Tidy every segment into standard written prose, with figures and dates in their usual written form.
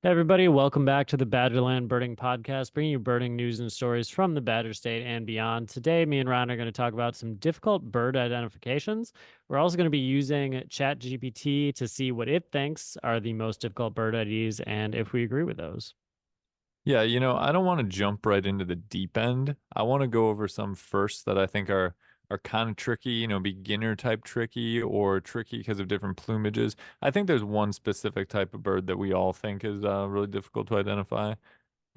Hey everybody, welcome back to the Badgerland Birding Podcast, bringing you birding news and stories from the Badger State and beyond. Today, me and Ryan are going to talk about some difficult bird identifications. We're also going to be using ChatGPT to see what it thinks are the most difficult bird IDs and if we agree with those. Yeah, I don't want to jump right into the deep end. I want to go over some first that I think are kind of tricky, beginner type tricky or tricky because of different plumages. I think there's one specific type of bird that we all think is really difficult to identify,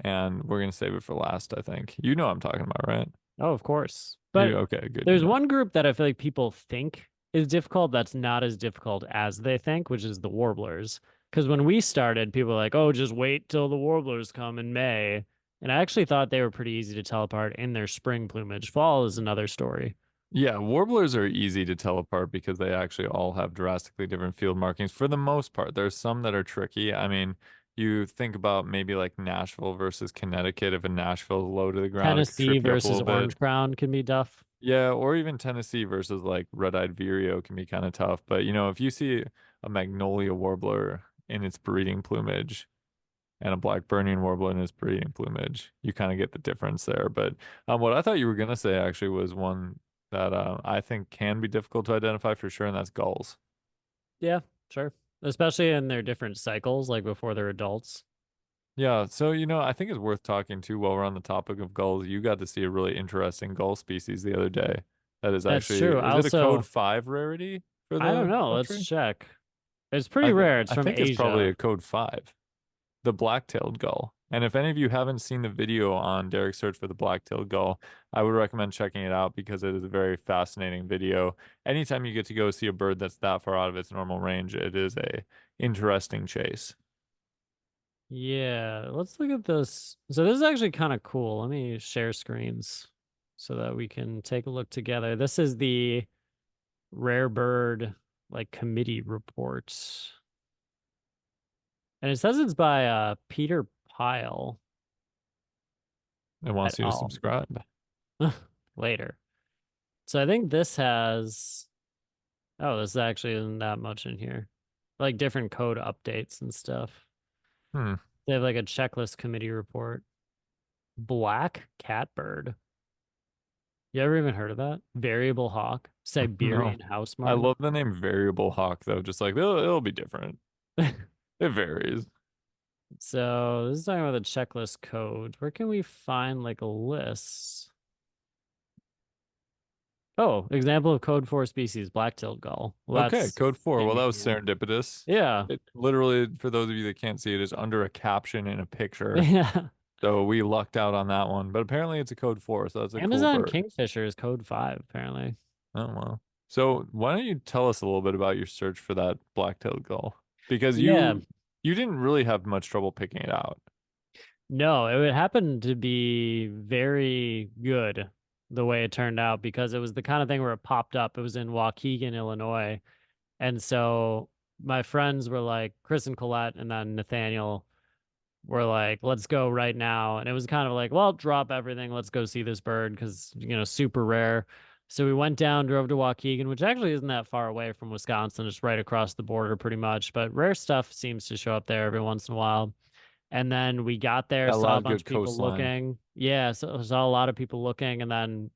and we're gonna save it for last, I think. You know what I'm talking about, right? Oh, of course. You But okay, good, you there's know. one group that I feel like people think is difficult that's not as difficult as they think, which is the warblers. Because when we started, people were like, oh, just wait till the warblers come in May. And I actually thought they were pretty easy to tell apart in their spring plumage. Fall is another story. Yeah, warblers are easy to tell apart because they actually all have drastically different field markings for the most part. There's some that are tricky. I mean, you think about maybe like Nashville versus Connecticut. If a Nashville's low to the ground, it could Tennessee trip you up a versus little bit. Orange Crown can be tough. Yeah, or even Tennessee versus like red-eyed vireo can be kind of tough. But if you see a magnolia warbler in its breeding plumage and a Blackburnian warbler in its breeding plumage, you kind of get the difference there. But what I thought you were gonna say actually was one that I think can be difficult to identify for sure, and that's gulls. Yeah, sure. Especially in their different cycles, like before they're adults. Yeah, so I think it's worth talking to while we're on the topic of gulls. You got to see a really interesting gull species the other day. That is That's actually, true. I is it a code also, 5 rarity for I don't the know. Let's country? check. It's pretty rare. It's I from think it's probably Asia. a code 5, the black-tailed gull. And if any of you haven't seen the video on Derek's search for the black-tailed gull, I would recommend checking it out because it is a very fascinating video. Anytime you get to go see a bird that's that far out of its normal range, it is a interesting chase. Yeah, let's look at this. So this is actually kind of cool. Let me share screens so that we can take a look together. This is the rare bird like committee report. And it says it's by Peter Pyle It et wants you to al. subscribe. Later. So I think this has, oh, this actually isn't that much in here. Like different code updates and stuff. Hmm. They have like a checklist committee report. Black catbird. You ever even heard of that? Variable hawk, No. Siberian house I martin. love the name Variable Hawk though. Just like it'll be different. It varies. So this is talking about the checklist code. Where can we find like a list? Oh, example of code for species, black-tailed gull. Well, Okay, that's code 4. Well, that was convenient. serendipitous. Yeah. It literally, for those of you that can't see it, is under a caption in a picture. Yeah. So we lucked out on that one. But apparently it's a code 4, so that's a cool Amazon bird. Kingfisher is code 5, apparently. Oh, well. So why don't you tell us a little bit about your search for that black-tailed gull? Because Yeah. you didn't really have much trouble picking it out. No, it would happen to be very good the way it turned out because it was the kind of thing where it popped up. It was in Waukegan, Illinois. And so my friends were like, Chris and Colette, and then Nathaniel were like, let's go right now. And it was kind of like, well, drop everything. Let's go see this bird because, super rare. So we went down, drove to Waukegan, which actually isn't that far away from Wisconsin. It's right across the border pretty much. But rare stuff seems to show up there every once in a while. And then we got there, Got a lot saw a of bunch good of people coastline. looking. Yeah, so saw a lot of people looking. And then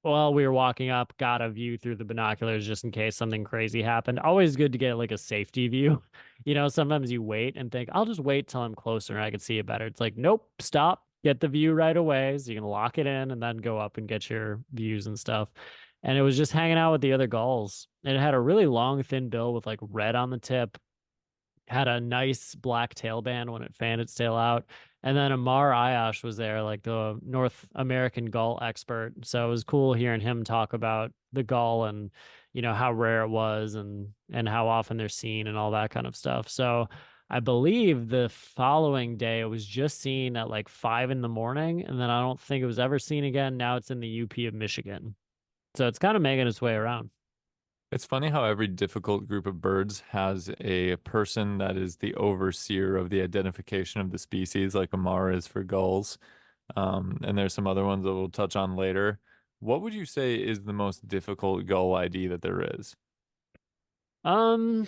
while we were walking up, got a view through the binoculars just in case something crazy happened. Always good to get like a safety view. Sometimes you wait and think, I'll just wait till I'm closer and I can see it better. It's like, nope, stop, get the view right away. So you can lock it in and then go up and get your views and stuff. And it was just hanging out with the other gulls. And it had a really long, thin bill with like red on the tip, had a nice black tail band when it fanned its tail out. And then Amar Ayash was there, like the North American gull expert. So it was cool hearing him talk about the gull and, how rare it was and how often they're seen and all that kind of stuff. So I believe the following day it was just seen at like 5 in the morning, and then I don't think it was ever seen again. Now it's in the UP of Michigan. So it's kind of making its way around. It's funny how every difficult group of birds has a person that is the overseer of the identification of the species, like Amar is for gulls. And there's some other ones that we'll touch on later. What would you say is the most difficult gull ID that there is? Um,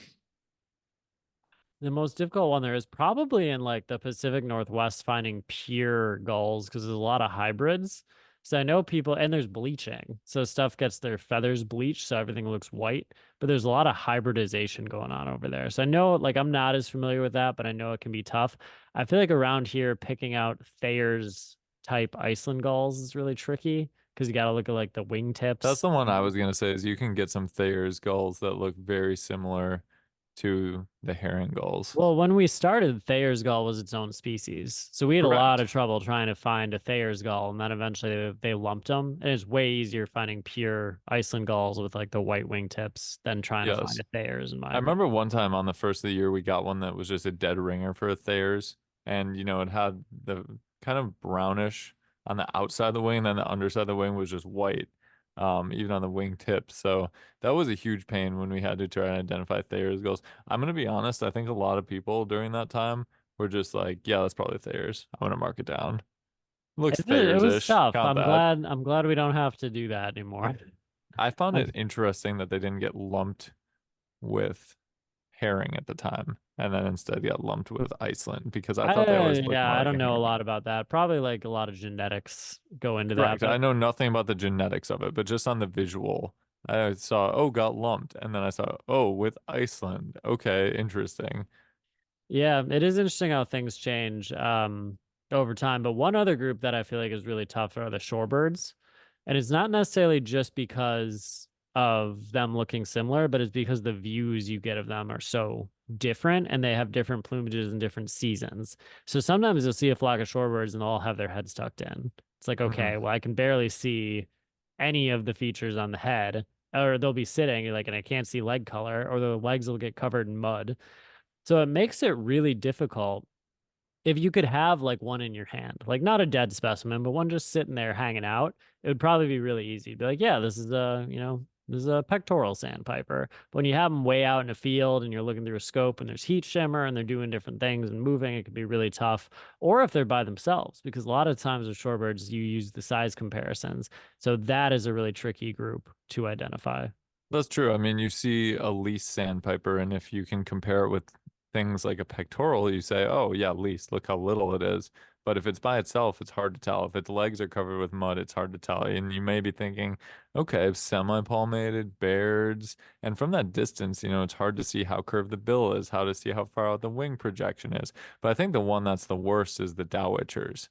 The most difficult one there is probably in like the Pacific Northwest finding pure gulls because there's a lot of hybrids. So I know people, and there's bleaching. So stuff gets their feathers bleached, so everything looks white. But there's a lot of hybridization going on over there. So I know, like, I'm not as familiar with that, but I know it can be tough. I feel like around here, picking out Thayer's type Iceland gulls is really tricky because you got to look at like the That's wingtips. the one I was gonna say is you can get some Thayer's gulls that look very similar to the herring gulls. Well, when we started, Thayer's gull was its own species. So we had a lot Correct. of trouble trying to find a Thayer's gull, and then eventually they lumped them. And it's way easier finding pure Iceland gulls with like the white wingtips than trying to find Yes. a Thayer's, in my I opinion. remember one time on the first of the year we got one that was just a dead ringer for a Thayer's, and it had the kind of brownish on the outside of the wing, and then the underside of the wing was just white, even on the wing tip. So that was a huge pain when we had to try and identify Thayer's gulls. I'm gonna be honest, I think a lot of people during that time were just like, yeah, that's probably Thayer's. I'm gonna mark it down. Looks It was Thayer's-ish, tough. not bad. I'm glad we don't have to do that anymore. I found I, it interesting that they didn't get lumped with herring at the time, and then instead got lumped with Iceland because I thought they always looked yeah, more I like don't a know a herring. lot about that. Probably like a lot of genetics go into that, Correct. but I know nothing about the genetics of it, but just on the visual, I saw, oh, got lumped, and then I saw, oh, with Iceland. Okay, interesting. yeah, it is interesting how things change over time. But one other group that I feel like is really tough are the shorebirds. And it's not necessarily just because of them looking similar, but it's because the views you get of them are so different and they have different plumages and different seasons. So sometimes you'll see a flock of shorebirds and they'll all have their heads tucked in. It's like, Hmm. okay, well, I can barely see any of the features on the head, or they'll be sitting like, and I can't see leg color, or the legs will get covered in mud. So it makes it really difficult if you could have like one in your hand, like not a dead specimen, but one just sitting there hanging out. It would probably be really easy to be like, yeah, this is this is a pectoral sandpiper. But when you have them way out in a field and you're looking through a scope and there's heat shimmer and they're doing different things and moving, it could be really tough. Or if they're by themselves, because a lot of times with shorebirds, you use the size comparisons. So that is a really tricky group to identify. That's true. I mean, you see a least sandpiper, and if you can compare it with things like a pectoral, you say, oh, yeah, least, look how little it is. But if it's by itself, it's hard to tell. If its legs are covered with mud, it's hard to tell. And you may be thinking, okay, semi-palmated, Bairds. And from that distance, it's hard to see how curved the bill is, how to see how far out the wing projection is. But I think the one that's the worst is the dowitchers,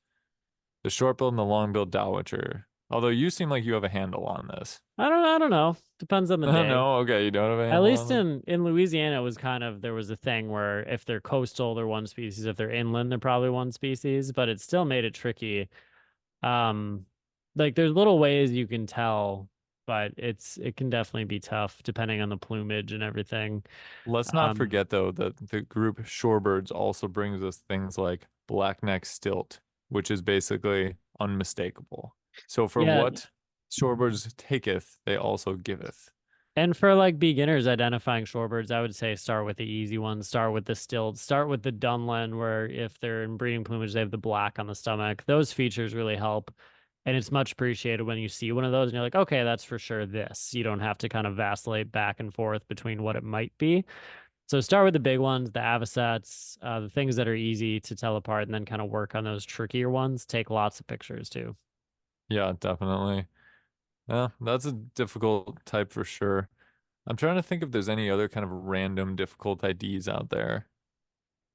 the short-billed and the long-billed dowitcher. Although you seem like you have a handle on this. I don't know. Depends on the day. No, okay, you don't have a At handle least on them? in Louisiana, it was kind of there was a thing where if they're coastal, they're one species. If they're inland, they're probably one species. But it still made it tricky. Um, like there's little ways you can tell, but it can definitely be tough depending on the plumage and everything. Let's not Um, forget, though, that the group shorebirds also brings us things like blackneck stilt, which is basically unmistakable. So for yeah, what shorebirds taketh, they also giveth. and for like beginners identifying shorebirds, I would say start with the easy ones. Start with the stilt. Start with the Dunlin, where if they're in breeding plumage, they have the black on the stomach. Those features really help. And it's much appreciated when you see one of those and you're like, okay, that's for sure this. You don't have to kind of vacillate back and forth between what it might be. So start with the big ones, the avocets, the things that are easy to tell apart, and then kind of work on those trickier ones. Take lots of pictures too. Yeah, definitely. Yeah, that's a difficult type for sure. I'm trying to think if there's any other kind of random difficult IDs out there.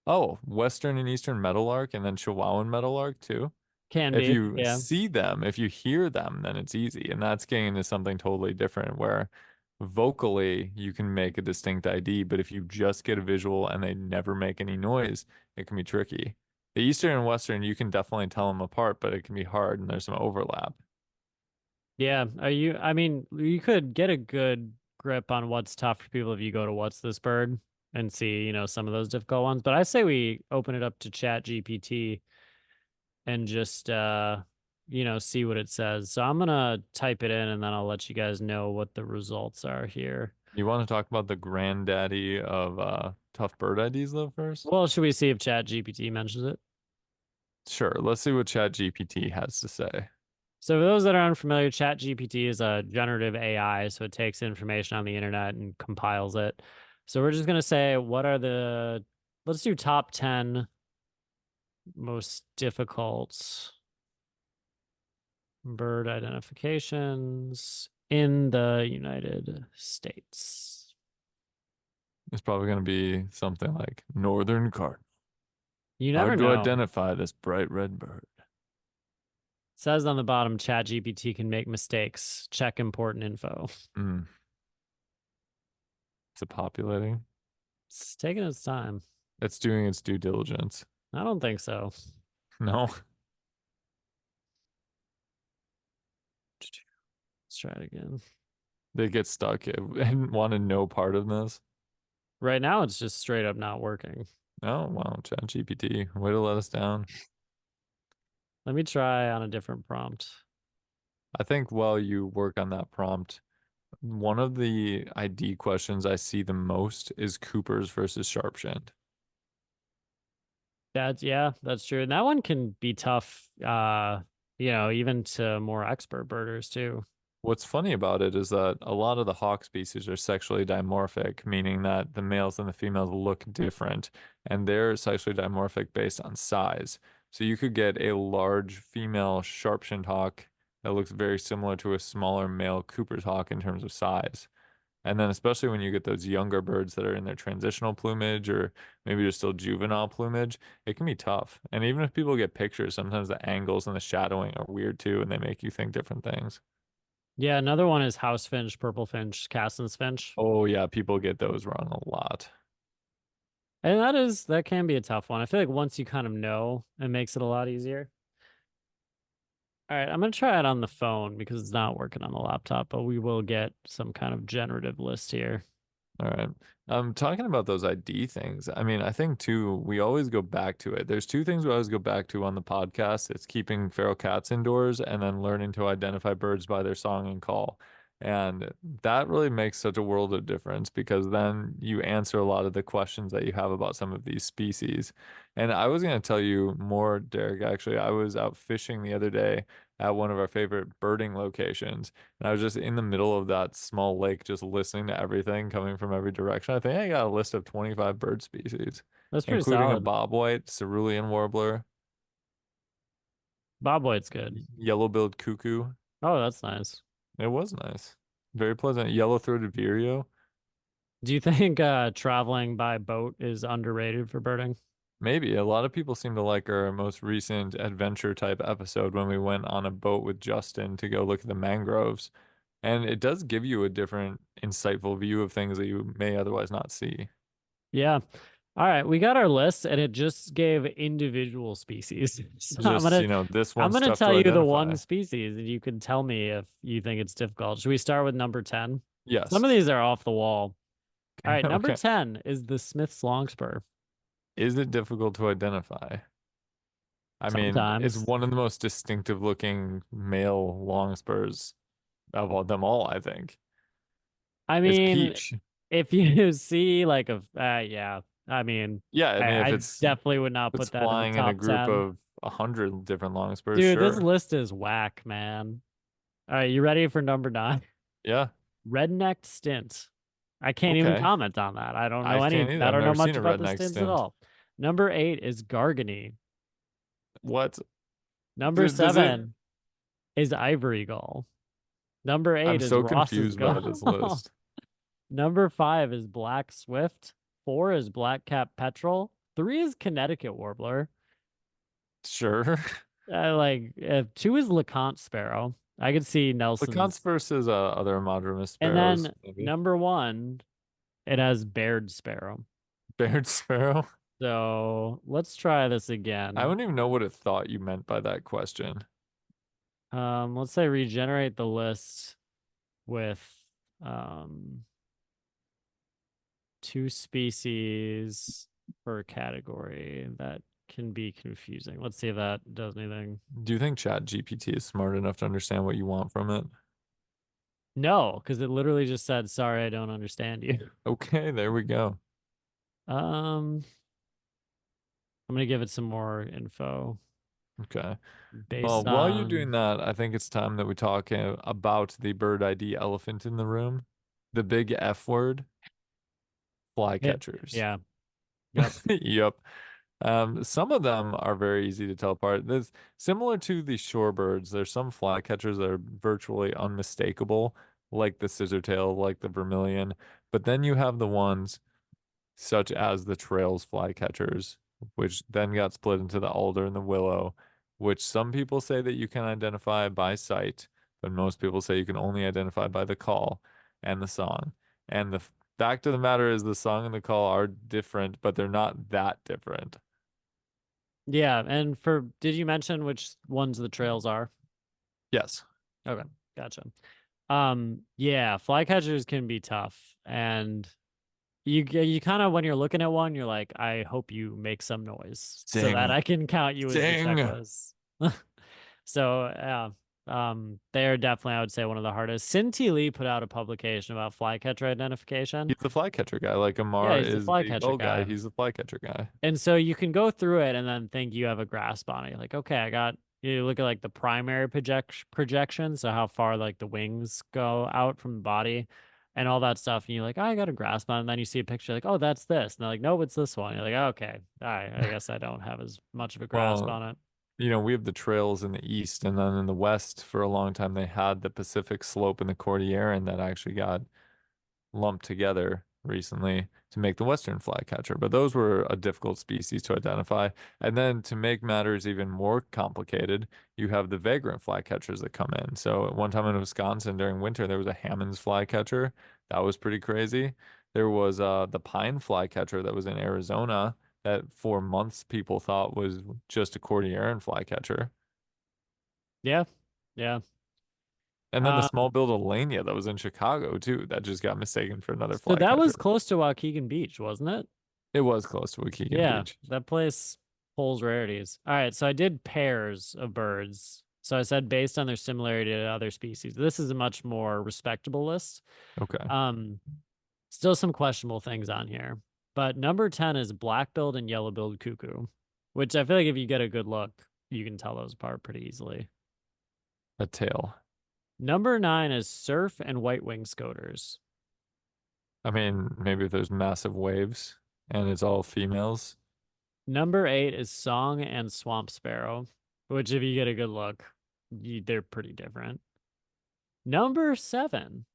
Oh, Western and Eastern Meadowlark and then Chihuahuan Meadowlark too. Can If be, you yeah. see them, if you hear them, then it's easy. And that's getting into something totally different where vocally you can make a distinct ID, but if you just get a visual and they never make any noise, it can be tricky. The Eastern and Western, you can definitely tell them apart, but it can be hard and there's some overlap. Yeah. I mean, you could get a good grip on what's tough for people if you go to What's This Bird and see, some of those difficult ones. But I say we open it up to Chat GPT and just see what it says. So I'm gonna type it in and then I'll let you guys know what the results are here. You want to talk about the granddaddy of tough bird IDs though first? Well, should we see if Chat GPT mentions it? Sure, let's see what ChatGPT has to say. So for those that are unfamiliar, Chat GPT is a generative AI, so it takes information on the internet and compiles it. So we're just gonna say, what are the let's do top 10 most difficult bird identifications in the United States. It's probably going to be something like Northern Cardinal. You never Hard to know. identify this bright red bird. It says on the bottom, ChatGPT can make mistakes. Check important info. Mm. Is it populating? It's taking its time. It's doing its due diligence. I don't think so. No, Let's try it again. they get stuck and want to know part of this. Right now, it's just straight up not working. Oh, wow, ChatGPT, way to let us down. Let me try on a different prompt. I think while you work on that prompt, one of the ID questions I see the most is Coopers versus Sharpshinned. Yeah, that's true. And that one can be tough, even to more expert birders too. What's funny about it is that a lot of the hawk species are sexually dimorphic, meaning that the males and the females look different, and they're sexually dimorphic based on size. So you could get a large female sharp-shinned hawk that looks very similar to a smaller male Cooper's hawk in terms of size. And then especially when you get those younger birds that are in their transitional plumage or maybe just still juvenile plumage, it can be tough. And even if people get pictures, sometimes the angles and the shadowing are weird too, and they make you think different things. Yeah, another one is house finch, purple finch, Cassin's finch. Oh yeah, people get those wrong a lot. And that can be a tough one. I feel like once you kind of know, it makes it a lot easier. All right, I'm gonna try it on the phone because it's not working on the laptop, but we will get some kind of generative list here. All right. Talking about those ID things. I mean, I think too, we always go back to it. There's two things we always go back to on the podcast. It's keeping feral cats indoors and then learning to identify birds by their song and call. And that really makes such a world of difference because then you answer a lot of the questions that you have about some of these species. And I was going to tell you more, Derek, actually. I was out fishing the other day at one of our favorite birding locations. And I was just in the middle of that small lake, just listening to everything coming from every direction. I think I got a list of 25 bird species, That's pretty including a solid. bobwhite, cerulean warbler, Bob White's good. yellow-billed cuckoo. Oh, that's nice. It was nice. Very pleasant. Yellow-throated vireo. Do you think traveling by boat is underrated for birding? Maybe. A lot of people seem to like our most recent adventure type episode when we went on a boat with Justin to go look at the mangroves. And it does give you a different, insightful view of things that you may otherwise not see. Yeah. All right, we got our list and it just gave individual species. So I'm Just, gonna this I'm one's gonna tough tell to you the one identify. species and you can tell me if you think it's difficult. Should we start with number 10? Some Yes. of these are off the wall. All right, number Okay. 10 is the Smith's longspur. Is it difficult to identify? I mean, it's Sometimes. one of the most distinctive looking male longspurs of all them all, I think. I It's mean, peach. if you see like yeah, I mean, Yeah, I mean, I definitely would not if it's put that in the flying in a top group 10. of 100 different longspurs, Dude, this sure. list is whack, man. All right, you ready for number 9? Yeah. Red-necked stint. I can't even Okay. comment on that. I can't either. I I've don't know never seen much a about the redneck stints at stint. all. Number 8 is Gargany. What? Number Does it? 7 is Ivory Gull. Number I'm 8 is so Ross's confused by Gull. this list. Number 5 is Black Swift. 4 is Black-capped Petrel. 3 is Connecticut Warbler. Sure. 2 is LeConte Sparrow. I could see Lacan's Nelson's. versus other Madromus And sparrows, then maybe. number 1, it has Baird Sparrow. Baird sparrow. So let's try this I again. wouldn't even know what it thought you meant by that question. Let's say regenerate the list with um 2 species per category. That can be confusing. Let's see if that does anything. Do you think Chat GPT is smart enough to understand what you want from it? No, because it literally just said, sorry, I don't understand you. Okay, there we go. Um, I'm gonna give it some more info Okay. Well, based while you're doing on that, I think it's time that we talk about the bird ID elephant in the room, the big F word, it. flycatchers. Yeah. Yep. Yep. Some of them are very easy to tell apart. There's similar to the shorebirds. There's some flycatchers that are virtually unmistakable, like the scissortail, like the vermilion. But then you have the ones such as the trails flycatchers, which then got split into the alder and the willow, which some people say that you can identify by sight, but most people say you can only identify by the call and the song. And the fact of the matter is the song and the call are different, but they're not that different. Yeah, and did you mention which ones the trails are? Yes. Okay, gotcha. Yeah, flycatchers can be tough, and you kind of when you're looking at one, you're like, I hope you make some noise so that Sting. I can count you as the Sting. checklist. So yeah, they're definitely I would say one of the hardest. Sinti Lee put out a publication about flycatcher identification. He's the flycatcher guy. Like Yeah, Amar he's the is the flycatcher old guy. guy. He's the flycatcher guy. And so you can go through it and then think you have a grasp on it. You're like, okay, I got you look at like the primary projection, so how far like the wings go out from the body and all that stuff. And you're like, oh, I got a grasp on it. And then you see a picture like, oh, that's this. And they're like, no, it's this one. You're like, okay, all right, I guess I don't have as much of a grasp Well, on it. we have the trails in the east, and then in the west, for a long time, they had the Pacific slope and the Cordilleran that actually got lumped together recently to make the western flycatcher. But those were a difficult species to identify. And then to make matters even more complicated, you have the vagrant flycatchers that come in. So at one time in Wisconsin during winter, there was a Hammond's flycatcher. That was pretty crazy. There was the pine flycatcher that was in Arizona that for months people thought was just a Cordilleran flycatcher. Yeah, yeah. And then the Um, small-billed Alania that was in Chicago too, that just got mistaken for another so that was flycatcher. close to Waukegan Beach, wasn't it? It was close to Waukegan Yeah, Beach. that place pulls rarities. All right, so I did pairs of birds. So I said based on their similarity to other species. This is a much more respectable list. Okay. Um, Still some questionable things on here. But number 10 is black-billed and yellow-billed cuckoo, which I feel like if you get a good look, you can tell those apart pretty easily. A tail. Number 9 is surf and white-winged scoters. I mean, maybe if there's massive waves and it's all females. Number 8 is song and swamp sparrow, which if you get a good look, they're pretty different. Number 7,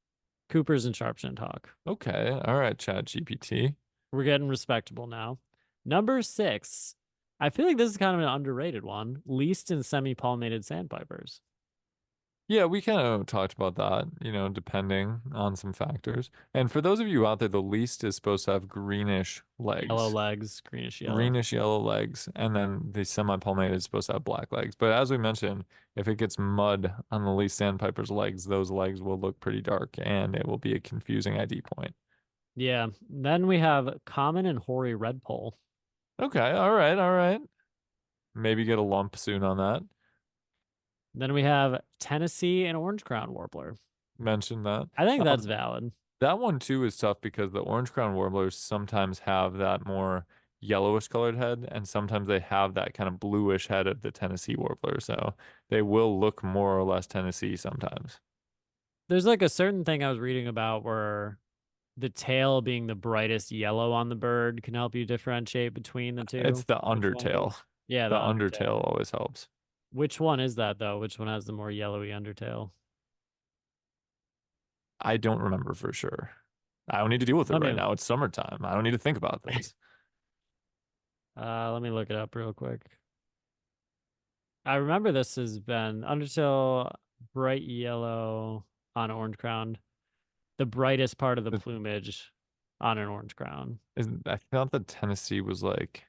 Coopers and Sharpshin Hawk. Okay. All right, Chat GPT. We're getting respectable now. Number 6, I feel like this is kind of an underrated one. Least and semi-palmated sandpipers. Yeah, we kind of talked about that, depending on some factors. And for those of you out there, the least is supposed to have greenish Yellow legs, legs, greenish yellow. greenish yellow legs, and then the semi-palmated is supposed to have black legs. But as we mentioned, if it gets mud on the least sandpiper's legs, those legs will look pretty dark and it will be a confusing ID point. Yeah. Then we have common and hoary redpoll. Okay, all right, all right. Maybe get a lump soon on that. Then we have Tennessee and orange crown warbler. Mention that. I think that's Um, valid. that one too is tough because the orange crown warblers sometimes have that more yellowish colored head, and sometimes they have that kind of bluish head of the Tennessee warbler. So they will look more or less Tennessee sometimes. There's like a certain thing I was reading about where the tail being the brightest yellow on the bird can help you differentiate between the It's two. the Which one it undertail. is? Yeah, the The undertail. undertail always helps. Which one is that though? Which one has the more yellowy undertail? I don't remember for sure. I don't need to deal with it Let right me now. It's summertime. I don't need to think about this. let me look it up real quick. I remember this has been undertail bright yellow on orange crown, the brightest part of the plumage on an orange crown. I thought that Tennessee was like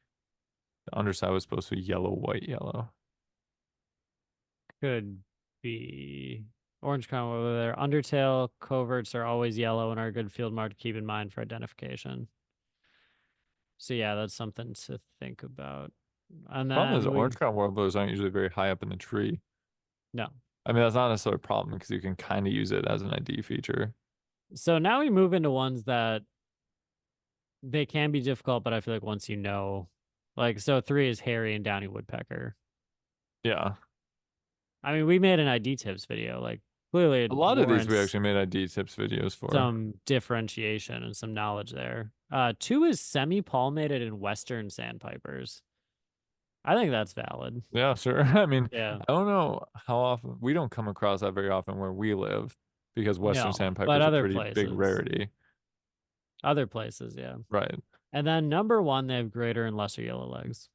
the underside was supposed to be yellow, white, yellow. Could be orange crown over there. Undertail coverts are always yellow and are a good field mark to keep in mind for identification. So yeah, that's something to think about. And Problem is, then orange we crown warblers aren't usually very high up in the tree. no. I mean, that's not necessarily a problem because you can kind of use it as an ID feature. So now we move into ones that they can be difficult, but I feel like once you know, like so 3 is hairy and downy woodpecker. Yeah. I mean, we made an ID tips video. Like Clearly A it lot of these we warrants actually made ID tips videos for. some differentiation and some knowledge there. Two is semi-palmated in Western sandpipers. I think that's valid. Yeah, sure. I mean, Yeah. I don't know how often we don't come across that very often where we live because Western No, but sandpipers are other pretty big places. rarity. Other places, yeah. Right. And then number one, they have greater and lesser yellow legs.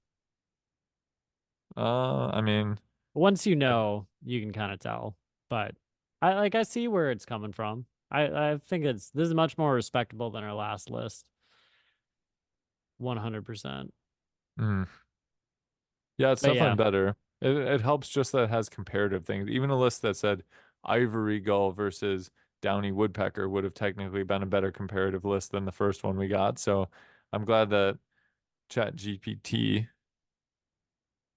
I mean, Once you know, you can kind of tell. But I see where it's coming from. I think this is much more respectable than our last list. 100%. mm, yeah, it's But definitely yeah, better. It helps just that it has comparative things. Even a list that said ivory gull versus downy woodpecker would have technically been a better comparative list than the first one we got. So I'm glad that Chat GPT,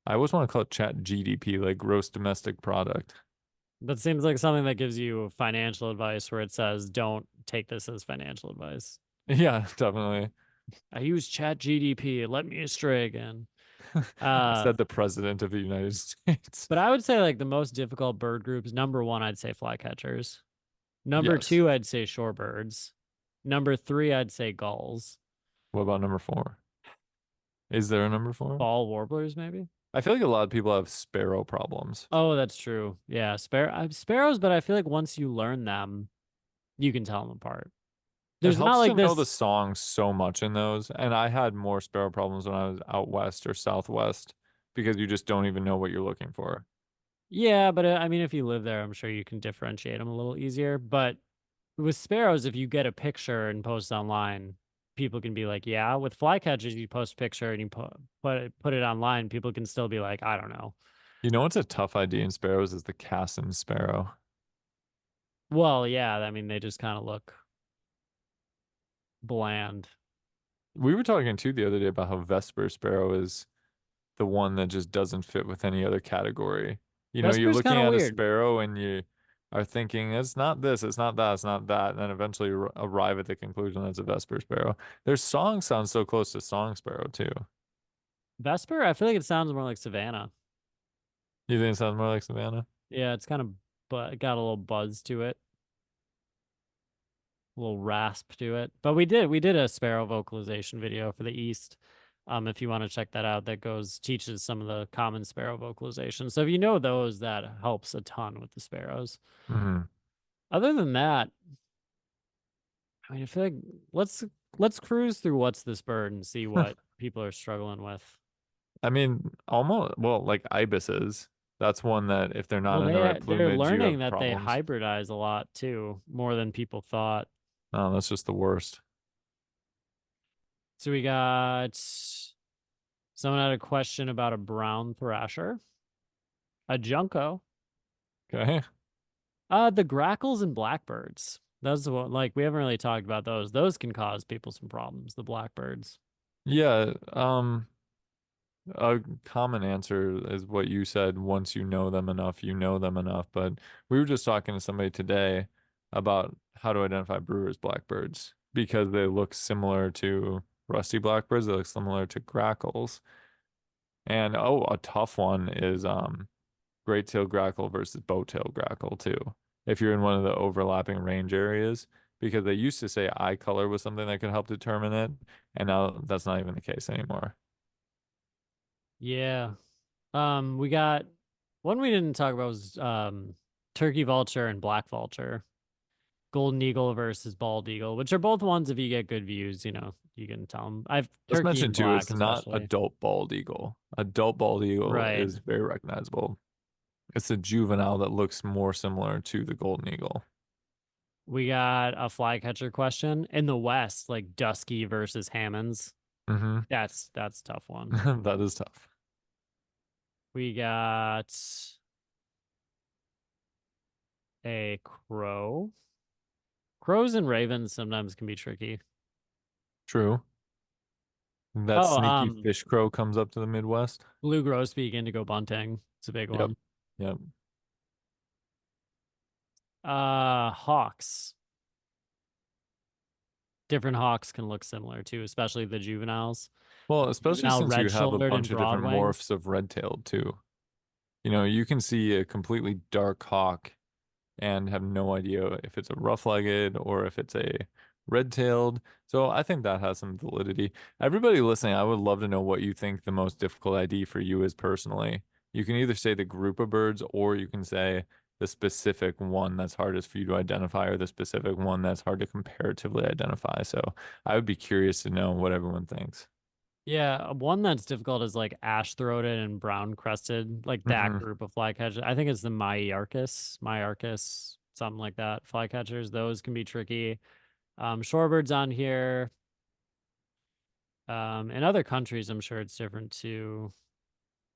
I always want to call it Chat GDP, like gross domestic product. that seems like something that gives you financial advice where it says, don't take this as financial advice. Yeah, definitely. I use Chat GDP. It led me astray again. Said Uh, the president of the United States. but I would say like the most difficult bird groups, number one, I'd say flycatchers. Number Yes. two, I'd say shorebirds. Number three, I'd say gulls. What about number four? Is there a number four? Ball warblers, maybe? I feel like a lot of people have sparrow problems. Oh, that's true. Yeah, sparrows, but I feel like once you learn them, you can tell them apart. It There's not helps like to know the this. songs so much in those. And I had more sparrow problems when I was out west or southwest because you just don't even know what you're looking for. Yeah, but I mean, if you live there, I'm sure you can differentiate them a little easier. But with sparrows, if you get a picture and post online, people can be like, yeah. With flycatchers, you post a picture and you put it online, people can still be like, I don't know. You know what's a tough idea in sparrows is the Cassin sparrow. Well, yeah, I mean, they just kind of look bland. We were talking too the other day about how Vesper sparrow is the one that just doesn't fit with any other category. You know, you're Vesper's kind looking of at a weird. sparrow and you are thinking, it's not this, it's not that, it's not that, and then eventually arrive at the conclusion that it's a Vesper sparrow. Their song sounds so close to song sparrow too. Vesper, I feel like it sounds more like Savannah. You think it sounds more like Savannah? Yeah, it's kind of but got a little buzz to it, a little rasp to it. But we did a sparrow vocalization video for the East. If you want to check that out, that goes teaches some of the common sparrow vocalization. So if you know those, that helps a ton with the sparrows. Hmm. Other than that, I mean, I feel like let's let's cruise through what's this bird and see what people are struggling with. I mean, almost, well, like ibises. That's one that if they're not Well, in the right they're plumage, you learning have that they problems. hybridize a lot too, more than people thought. Oh, that's just the worst. So we got someone had a question about a brown thrasher, a junco, Okay. the grackles and blackbirds. That's what like we haven't really talked about those. Those can cause people some problems, the blackbirds. Yeah, a common answer is what you said, once you know them enough, you know them enough. But we were just talking to somebody today about how to identify brewer's blackbirds because they look similar to rusty blackbirds, they look similar to grackles. And oh, a tough one is great-tailed grackle versus bow-tailed grackle too. If you're in one of the overlapping range areas, because they used to say eye color was something that could help determine it, and now that's not even the case anymore. Yeah. We got one we didn't talk about was turkey vulture and black vulture. Golden eagle versus bald eagle, which are both ones if you get good views, you can tell them. I've Let's turkey mention and too, black it's not especially. adult bald eagle. Adult bald eagle Right. is very recognizable. It's a juvenile that looks more similar to the golden eagle. We got a flycatcher question in the West, like Dusky versus Hammonds. Hmm. That's a tough one. That is tough. We got a crow. Crows and ravens sometimes can be tricky. True. That Oh, sneaky fish crow comes up to the Midwest. blue grosbeak, indigo bunting. It's a big Yep. one. Yep. Hawks. Different hawks can look similar too, especially the juveniles. Well, especially Juvenile since you red have a shouldered bunch and of different broadwing. morphs of red-tailed too. You know, you can see a completely dark hawk and have no idea if it's a rough-legged or if it's a red-tailed. So I think that has some validity. Everybody listening, I would love to know what you think the most difficult ID for you is personally. You can either say the group of birds or you can say the specific one that's hardest for you to identify or the specific one that's hard to comparatively identify. So I would be curious to know what everyone thinks. Yeah, one that's difficult is like ash-throated and brown-crested, like that Hmm. group of flycatchers. I think it's the Myarchus, something like that. Flycatchers, those can be tricky. Shorebirds on here. In other countries, I'm sure it's different too.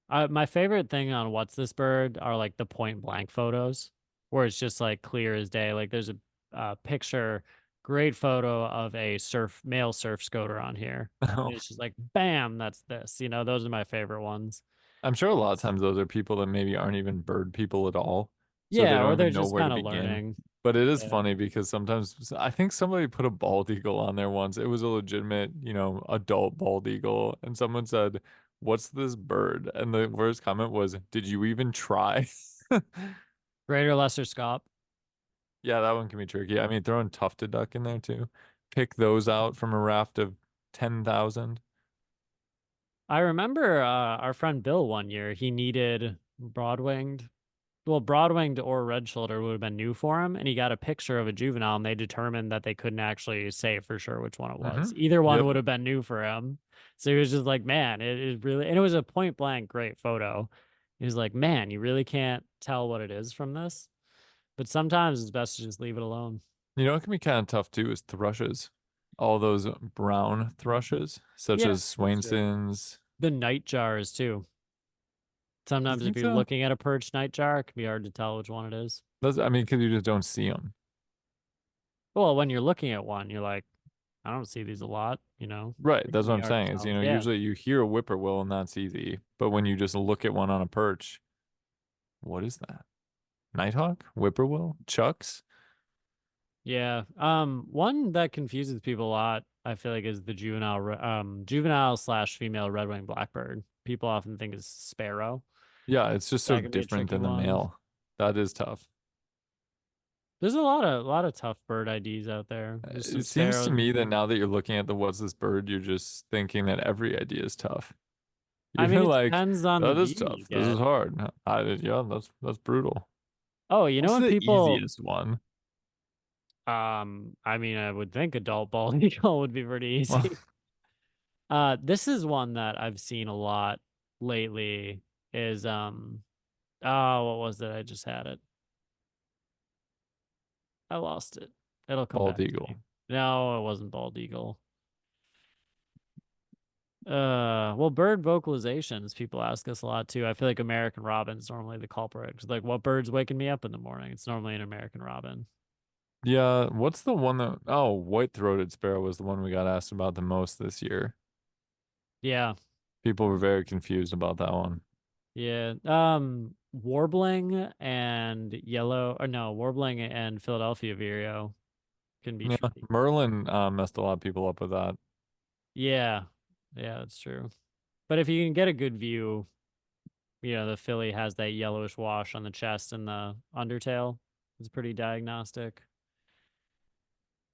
My favorite thing on What's This Bird are like the point blank photos where it's just like clear as day. Like there's a picture, great photo of a male surf scoter on here. And it's just like, bam, that's this. Those are my favorite ones. I'm sure a lot of It's- times those are people that maybe aren't even bird people at all, so they yeah, don't or they're even know just where to kind of begin. learning. But it is Yeah. funny because sometimes I think somebody put a bald eagle on there once. It was a legitimate, adult bald eagle, and someone said, "What's this bird?" And the first comment was, "Did you even try?" Greater lesser scop. Yeah, that one can be tricky. I mean, throwing tufted duck in there too. Pick those out from a raft of 10,000. I remember our friend Bill one year, he needed broad-winged. Well, broad-winged or red shoulder would have been new for him, and he got a picture of a juvenile, and they determined that they couldn't actually say for sure which one it Mm-hmm. was. Either one Yep. would have been new for him. So he was just like, man, it is really, and it was a point blank great photo. He was like, man, you really can't tell what it is from this. But sometimes it's best to just leave it alone. You know, it can be kind of tough too is thrushes. All those brown thrushes, such Yeah, as that's true. Swainson's. The night jars too. You Sometimes if think you're so? looking at a perched night jar, it can be hard to tell which one it is. I mean, because you just don't see them. Well, when you're looking at one, you're like, I don't see these a lot. Right. It That's can what be I'm hard to saying is, tell. Yeah. usually you hear a whippoorwill and that's easy. But when you just look at one on a perch, what is that? Nighthawk? Whippoorwill? Chucks? Yeah. One that confuses people a lot, I feel like, is the juvenile slash female red-winged blackbird. People often think is sparrow. Yeah, it's just so That can be a different tricky than the one. male. That is tough. There's a lot of tough bird IDs out there. There's some It seems to sparrows. me that now that you're looking at the what's this bird, you're just thinking that every idea is tough. I mean, You're it like, depends on the that is view you tough. This is get. hard. Yeah, that's brutal. Oh, What's when the people, easiest one? I mean, I would think adult bald eagle would be pretty Well, easy. This is one that I've seen a lot lately is oh, what was it? I just had it. I lost it. It'll come bald back to eagle. me. No, it wasn't bald eagle. Well, bird vocalizations, people ask us a lot too. I feel like American robin's normally the culprit. 'Cause, like, what bird's waking me up in the morning? It's normally an American robin. Yeah, what's the one that, oh, white-throated sparrow was the one we got asked about the most this year. Yeah, People were very confused about that one. yeah. Warbling and yellow, or no, warbling and Philadelphia vireo can be Yeah, tricky. Merlin messed a lot of people up with that. Yeah, yeah, that's true. But if you can get a good view, the Philly has that yellowish wash on the chest and the undertail. It's pretty diagnostic.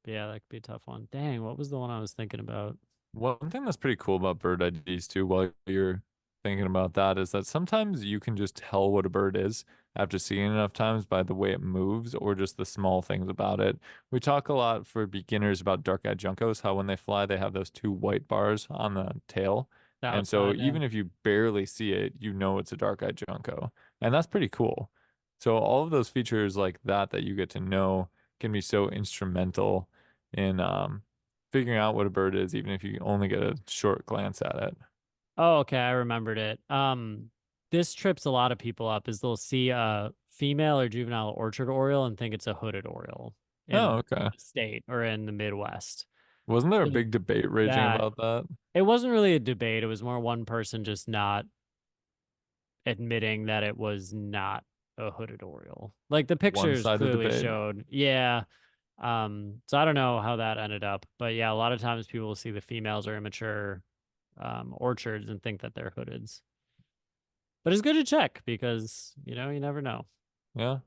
But yeah, that could be a tough one. Dang, what was the one I was thinking about? One thing that's pretty cool about bird IDs too, while you're thinking about that, is that sometimes you can just tell what a bird is after seeing it enough times by the way it moves or just the small things about it. We talk a lot for beginners about dark-eyed juncos, how when they fly, they have those two white bars on the tail. The And so outside, yeah. even if you barely see it, you know it's a dark-eyed junco. And that's pretty cool. So all of those features like that you get to know can be so instrumental in figuring out what a bird is, even if you only get a short glance at it. Oh, okay, I remembered it. This trips a lot of people up is they'll see a female or juvenile orchard oriole and think it's a hooded oriole Oh, in okay. the state or in the Midwest. Wasn't there a So big debate raging that about that? it wasn't really a debate. It was more one person just not admitting that it was not a hooded oriole. Like the pictures One-sided clearly debate. showed. Yeah. So I don't know how that ended up, but yeah, a lot of times people will see the females are immature orchards and think that they're hoodeds. But it's good to check because, you never know. Yeah.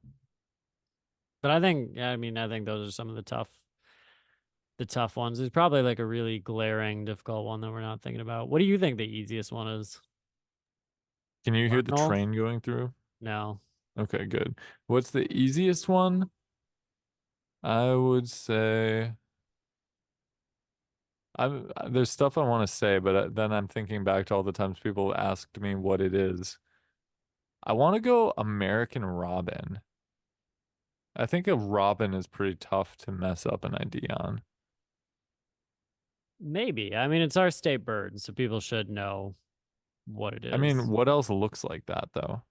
But I think, yeah, I mean, I think those are some of the tough ones. There's probably like a really glaring, difficult one that we're not thinking about. What do you think the easiest one is? Can you hear the Cardinal? train going through? No. Okay, good. What's the easiest one? I would say there's stuff I want to say, but then I'm thinking back to all the times people asked me what it is. I want to go American Robin. I think a robin is pretty tough to mess up an ID on. Maybe. I mean, it's our state bird, so people should know what it I mean, is. what else looks like that though?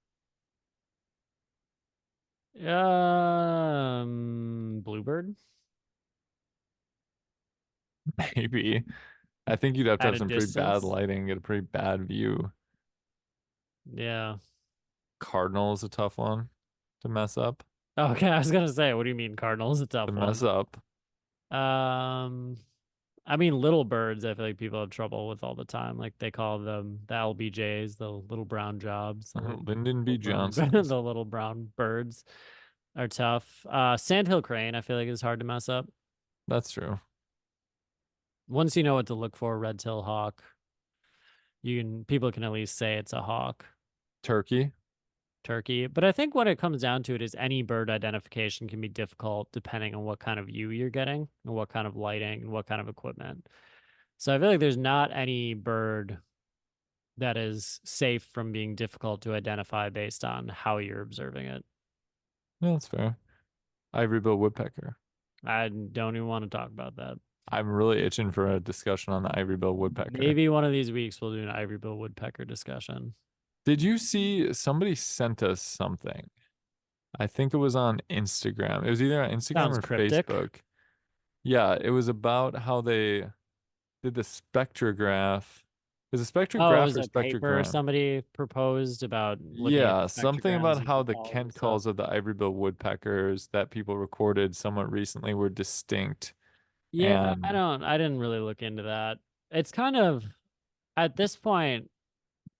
Bluebird Maybe. I think you'd have to at have a some pretty bad distance. lighting, get a pretty bad view. Yeah. Cardinal is a tough one to mess up. Okay, I was gonna say, what do you mean cardinal is a To tough mess one? up. Um, I mean little birds, I feel like people have trouble with all the time. Like they call them the LBJs, the little brown jobs, Lyndon B. little brown Johnson's. the little brown birds are tough. Sandhill crane, I feel like is hard to mess up. That's true. Once you know what to look for, red-tailed hawk, people can at least say it's a hawk. Turkey. Turkey. But I think what it comes down to it is any bird identification can be difficult depending on what kind of view you're getting and what kind of lighting and what kind of equipment. So I feel like there's not any bird that is safe from being difficult to identify based on how you're observing it. Yeah, that's fair. Ivory-billed woodpecker. I don't even want to talk about that. I'm really itching for a discussion on the ivory-billed woodpecker. Maybe one of these weeks we'll do an ivory-bill woodpecker discussion. Did you see somebody sent us something? I think it was on Instagram. It was either on Instagram Sounds or cryptic. Facebook. Yeah, it was about how they did the spectrograph. Is it Oh, it spectrograph was or a paper spectrogram? somebody proposed about looking at Yeah, something spectrograms about how using the calls and Kent stuff. calls of the ivory-billed woodpeckers that people recorded somewhat recently were distinct. Yeah, And I didn't really look into that. It's kind of at this point,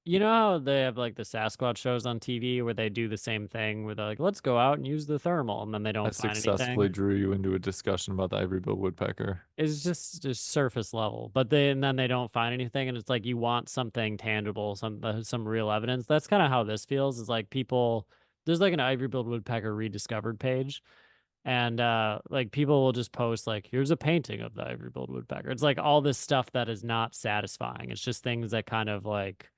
you know how they have like the Sasquatch shows on TV where they do the same thing where they're like, let's go out and use the thermal, and then they I don't find successfully anything. drew you into a discussion about the ivory-billed woodpecker. It's just surface level, but then they don't find anything, and it's like you want something tangible, some real evidence. That's kind of how this feels. Is like people there's like an ivory-billed woodpecker rediscovered page. And like people will just post like, here's a painting of the ivory-billed woodpecker. It's like all this stuff that is not satisfying. It's just things that kind of like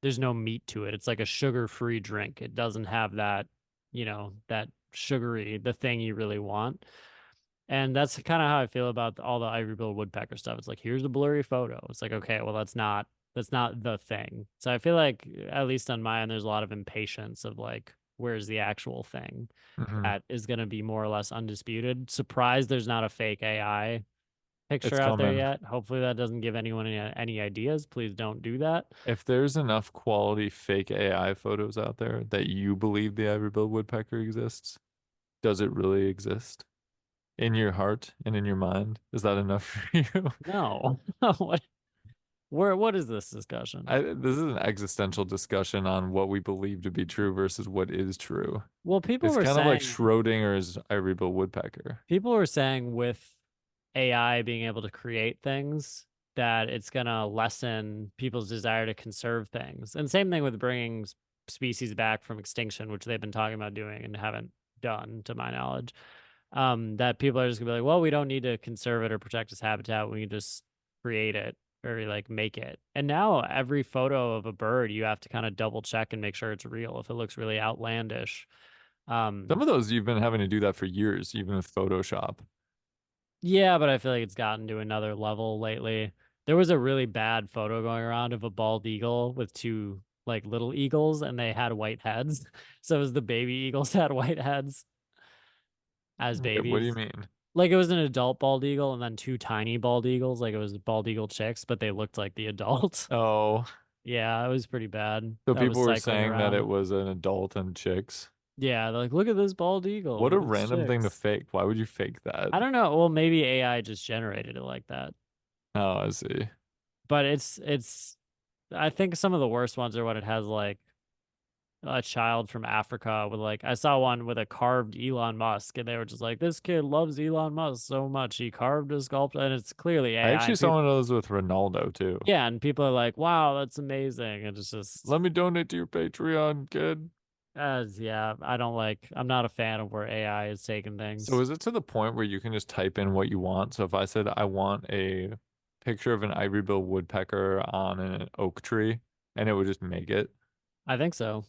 there's no meat to it. It's like a sugar-free drink. It doesn't have that, that sugary, the thing you really want. And that's kind of how I feel about all the ivory-billed woodpecker stuff. It's like, here's a blurry photo. It's like, okay, well, that's not the thing. So I feel like at least on my end, there's a lot of impatience of like, where's the actual thing Hmm. that is going to be more or less undisputed. Surprised there's not a fake AI picture It's out there coming. yet. Hopefully that doesn't give anyone any ideas. Please don't do that. If there's enough quality fake AI photos out there that you believe the ivory-billed woodpecker exists, does it really exist? In your heart and in your mind? Is that enough for you? No. What is this discussion? This is an existential discussion on what we believe to be true versus what is true. Well, It's kind of like Schrodinger's ivory-billed woodpecker. people were saying with AI being able to create things that it's going to lessen people's desire to conserve things. And same thing with bringing species back from extinction, which they've been talking about doing and haven't done to my knowledge. That people are just gonna be like, well, we don't need to conserve it or protect its habitat. We can just create it or like make it. And now every photo of a bird, you have to kind of double check and make sure it's real if it looks really outlandish. Some Um, of those you've been having to do that for years, even with Photoshop. yeah, but I feel like it's gotten to another level lately. There was a really bad photo going around of a bald eagle with two like little eagles and they had white heads. So it was the baby eagles had white heads as Wait, what do you babies. mean? Like it was an adult bald eagle and then two tiny bald eagles. Like it was bald eagle chicks, but they looked like the adult. Oh, Yeah, it was pretty bad. so That was people were cycling saying that it around. was an adult and chicks. Yeah, they're like, look at this bald eagle What a with its random thing to chicks. fake. Why would you fake that? I don't know. Well, maybe AI just generated it like that. Oh, I see. But I think some of the worst ones are when it has like a child from Africa with like I saw one with a carved Elon Musk, and they were just like, this kid loves Elon Musk so much he carved a sculpture, and it's clearly I AI. actually And saw people, one of those with Ronaldo too. yeah, and people are like, wow, that's amazing. And it's just Let me donate to your Patreon, kid. as yeah, I'm not a fan of where AI is taking So things. is it to the point where you can just type in what you want? So if I said I want a picture of an ivory bill woodpecker on an oak tree, and it would just make it. I think so.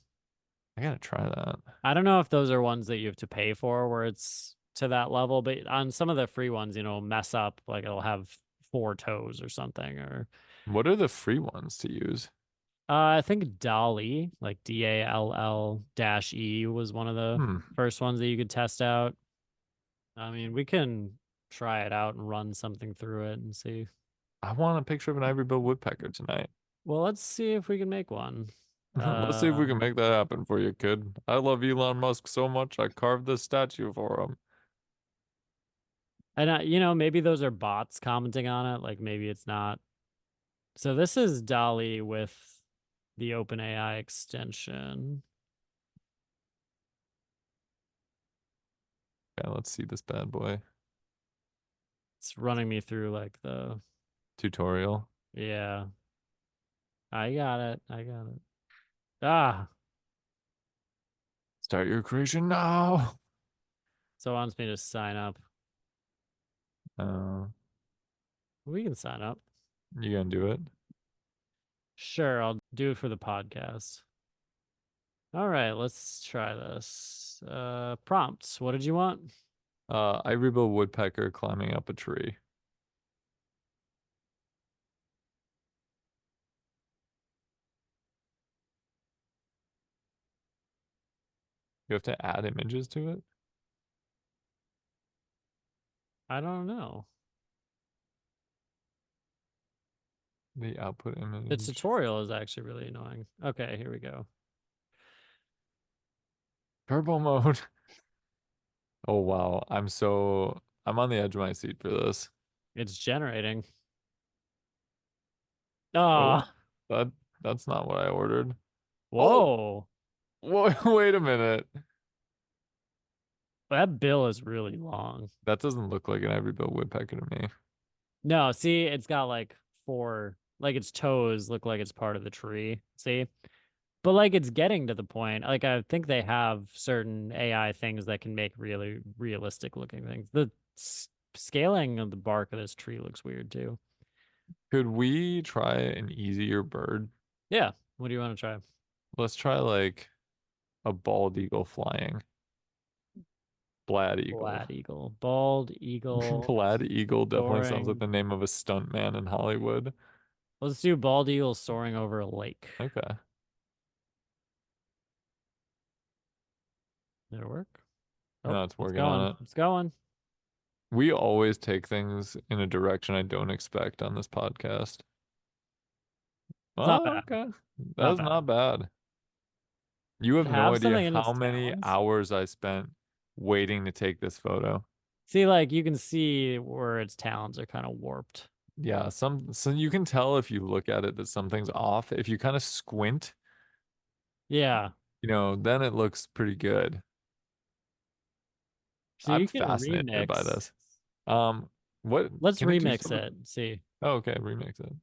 I gotta try that. I don't know if those are ones that you have to pay for where it's to that level, but on some of the free ones, mess up, like it'll have four toes or something. Or What are the free ones to use? I think Dolly, like DALL-E was one of the Hmm. first ones that you could test out. I mean, we can try it out and run something through it and see. I want a picture of an ivory bill woodpecker tonight. Well, let's see if we can make one. Let's see if we can Um, make that happen for you, kid. I love Elon Musk so much, I carved this statue for him. and maybe those are bots commenting on it. Like maybe it's not. So this is Dolly with the OpenAI extension. Okay, let's see this bad boy. It's running me through like Tutorial. yeah. I got it. I got it. Ah, Start your creation now. so it wants me to sign up. Uh, We can sign up. you gonna do it? Sure, I'll do it for the podcast. All right, let's try this. Prompts. What did you want? Ivory bill woodpecker climbing up a tree. You have to add images to it? I don't know. The output The image. tutorial is actually really annoying. Okay, here we go. Turbo mode. Oh wow. I'm on the edge of my seat for this. It's generating. Oh, Oh, that that's not what I ordered. Oh, whoa. wait a minute. That bill is really long. That doesn't look like an ivory bill woodpecker to me. No, see, it's got like four, like its toes look like it's part of the tree. See? But like it's getting to the point. Like I think they have certain AI things that can make really realistic looking things. The scaling of the bark of this tree looks weird too. Could we try an easier bird? Yeah. What do you want to try? Let's try like a bald eagle flying. Bald eagle. Bald eagle. Bald eagle Bald eagle definitely sounds like soaring. the name of a stuntman in Hollywood. Let's do bald eagle soaring over a lake. Okay. Did it work? Oh, No, it's it's working going. on it. It's going. We always take things in a direction I don't expect on this podcast. It's not Oh, bad. okay. Not That's bad. not bad. You Does have it no have idea something in how its many talons? hours I spent waiting to take this photo. See, like you can see where its talons are kind of warped. Yeah, so you can tell if you look at it that something's off. If you kind of squint, Yeah. then it looks pretty good. So I'm you can fascinated by remix. this. Um, what Let's can it do remix something? it. See. Oh, okay, remix it.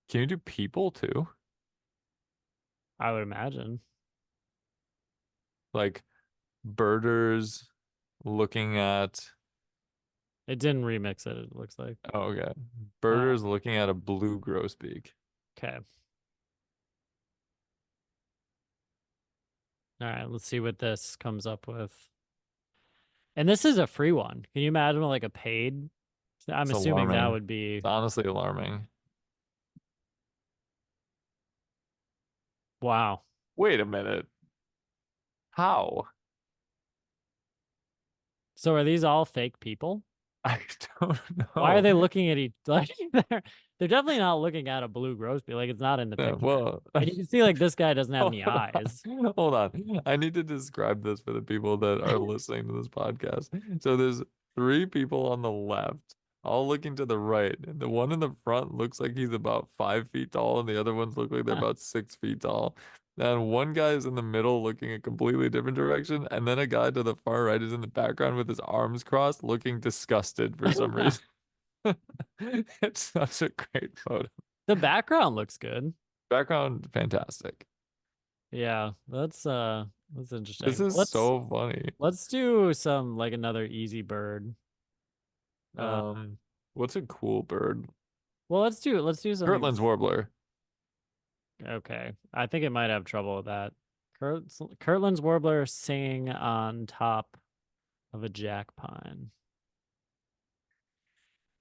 Can you do people too? I would imagine. Like birders looking at, It didn't remix it, it looks like. oh, okay. Uh, Birders looking at a blue grosbeak. okay. All right, let's see what this comes up with. And this is a free one. Can you imagine like a paid? I'm It's assuming that alarming. would be It's honestly alarming. wow. Wait a minute. How? So are these all fake people? I don't Why are know. they looking at each like they're definitely not looking at a blue grosbeak. Like it's not in the Yeah, picture. well, And you can see like this guy doesn't have any hold on. eyes. Hold on. I need to describe this for the people that are listening to this podcast. So there's three people on the left, all looking to the right. And the one in the front looks like he's about 5 feet tall, and the other ones look like they're about 6 feet tall. And one guy is in the middle looking a completely different direction, and then a guy to the far right is in the background with his arms crossed, looking disgusted for some reason. It's such a great photo. The background looks good. Background, fantastic. Yeah, that's This interesting. is so funny. Let's do some like another easy bird. Uh Um, what's a cool bird? well, let's do something. Kirtland's warbler. Okay. I think it might have trouble with that. Kirtland's warbler singing on top of a jack pine.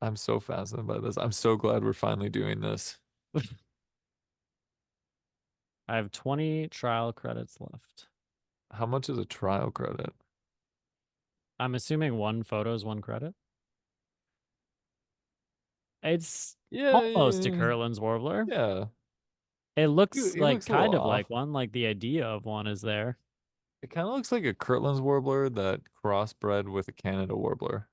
I'm so fascinated by this. I'm so glad we're finally doing this. I have 20 trial credits left. How much is a trial credit? I'm assuming one photo is one credit. It's Yeah, almost a yeah, Kirtland's warbler. yeah. It looks He like looks a little kind of like off. one, like the idea of one is there. It kind of looks like a Kirtland's warbler that crossbred with a Canada warbler.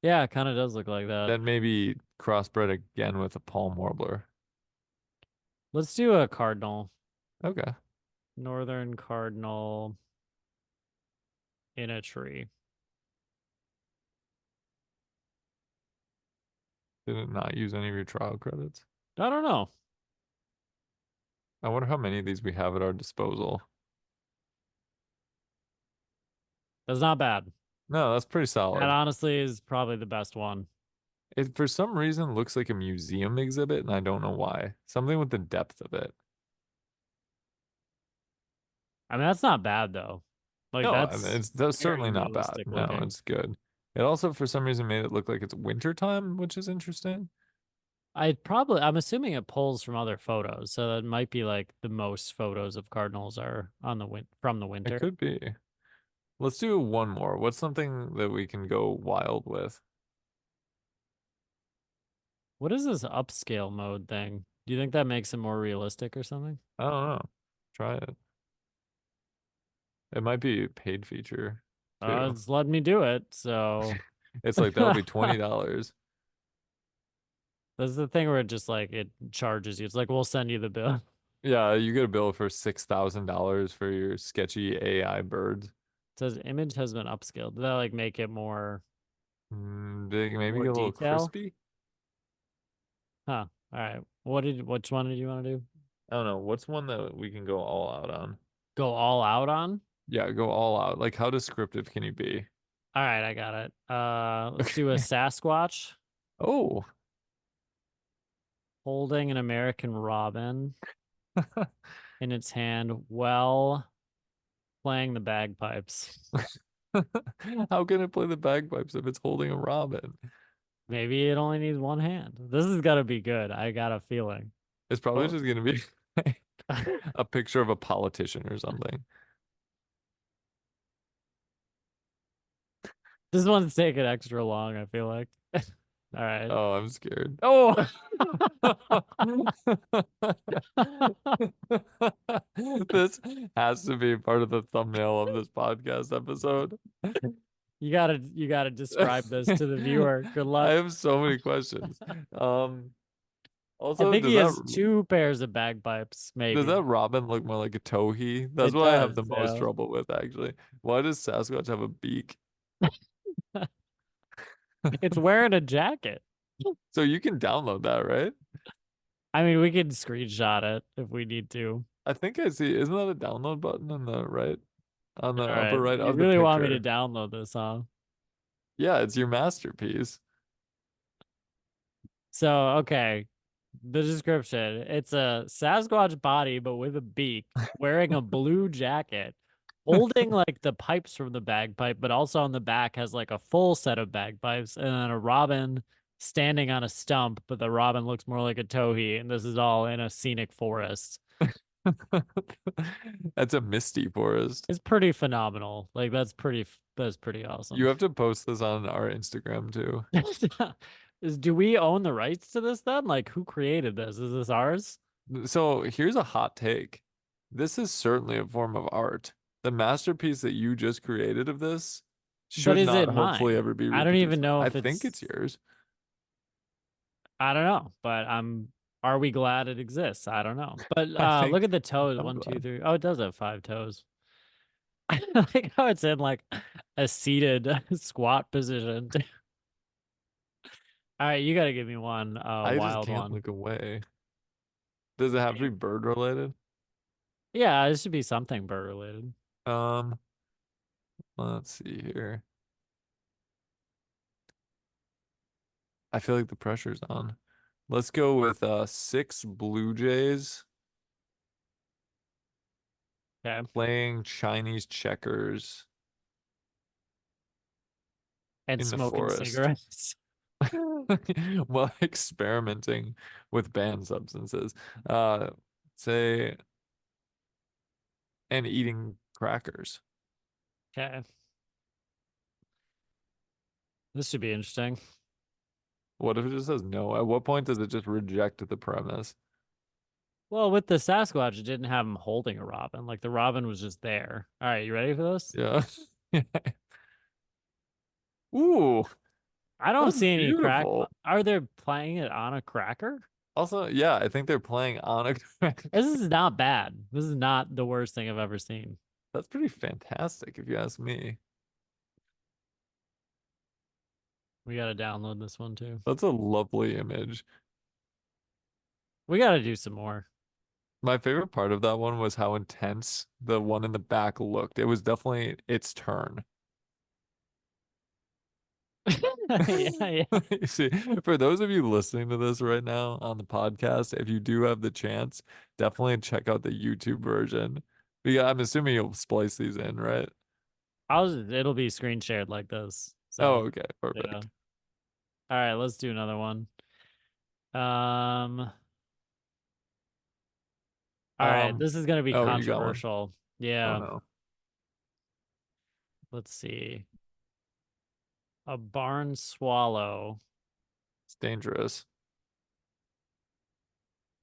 Yeah, it kind of does look like that. Then maybe crossbred again with a palm warbler. Let's do a cardinal. Okay. Northern cardinal in a tree. Did it not use any of your trial credits? I don't know. I wonder how many of these we have at our disposal. That's not bad. No, that's pretty That solid. honestly is probably the best one. It for some reason looks like a museum exhibit, and I don't know why. Something with the depth of it. I mean, that's not bad though. Like No, I mean, that's that's very certainly not bad. realistic No, looking. it's good. It also, for some reason, made it look like it's winter time, which is interesting. I'm assuming it pulls from other photos, so that might be like the most photos of cardinals are on the from the It winter. could be. Let's do one more. What's something that we can go wild with? What is this upscale mode thing? Do you think that makes it more realistic or something? I don't know. Try it. It might be a paid feature too. It's letting me do it, so It's like that'll be $20. this is the thing where it just like it charges you. It's like we'll send you the bill. Yeah, you get a bill for $6,000 for your sketchy AI birds. It says image has been upscaled. Did that like make it They maybe more get a little detail? crispy. Huh. All right. Which one did you want to do? I don't know. What's one that we can go all out on? Go all out on? Yeah, go all out. Like, how descriptive can you be? All right, I got it. Let's do a Sasquatch Oh, holding an American robin in its hand while playing the bagpipes. how can it play the bagpipes if it's holding a robin? Maybe it only needs one hand. This is gonna be good. I got a feeling. It's probably Oh. just gonna be a picture of a politician or something. This one's taking extra long, I feel like. All right. Oh, I'm scared. Oh, This has to be part of the thumbnail of this podcast episode. you gotta describe this to the viewer. Good I luck. have so many questions. Um, I Also, think he has two pairs of bagpipes, does maybe. that robin look more like a towhee? That's It what I have the does, most yeah. trouble with, actually. Why does Sasquatch have a beak? It's wearing a jacket. So you can download that, right? I mean, we could screenshot it if we need to. I think I see. Isn't that a download button on the right, on the All upper right. right You of the really want me to picture? download this, huh? Yeah, it's your masterpiece. So, okay. The description. It's a Sasquatch body, but with a beak, wearing a blue jacket, holding like the pipes from the bagpipe, but also on the back has like a full set of bagpipes, and then a robin standing on a stump, but the robin looks more like a towhee, and this is all in a scenic forest. That's a misty forest. It's pretty phenomenal. Like that's pretty You awesome. have to post this on our Instagram too. Do we own the rights to this then? Like who created this? Is this ours? So here's a hot take. This is certainly a form of art. The masterpiece that you just created of this But should is not it hopefully mine? ever be I don't even reproduced. know I if think it's it's yours. I don't know, but I'm Are we glad it exists? I don't know. But I look think at the toes. I'm One, two, glad. three. Oh, it does have five toes. I like how it's in like a seated squat position. All right, you gotta give me one I just wild can't one. look away. Does it have to be bird related? Yeah, this should be something bird related. Um, let's see here. I feel like the pressure's on. Let's go with six Blue Jays Okay. playing Chinese checkers And in the smoking forest cigarettes. while experimenting with banned substances. Uh, say and eating crackers. Okay. This should be interesting. What if it just says no? At what point does it just reject the premise? Well, with the Sasquatch, it didn't have him holding a robin. Like the robin was just there. All right, you ready for this? Yeah. Ooh, I don't that's see any crack. beautiful. Are they playing it on a cracker? Also, yeah, I think they're playing on a cracker. This is not bad. This is not the worst thing I've ever seen. That's pretty fantastic if you ask me. We gotta download this one too. That's a lovely image. We gotta do some more. My favorite part of that one was how intense the one in the back looked. It was definitely its turn. Yeah, yeah. You see, for those of you listening to this right now on the podcast, if you do have the chance, definitely check out the YouTube version. Because I'm assuming you'll splice these in, right? It'll be screen shared like this. Oh, So, okay, yeah. perfect. All right, let's do another one. Um, all right, this is gonna be Oh, you got one. controversial. Oh Yeah, no, let's see. A barn swallow it's dangerous.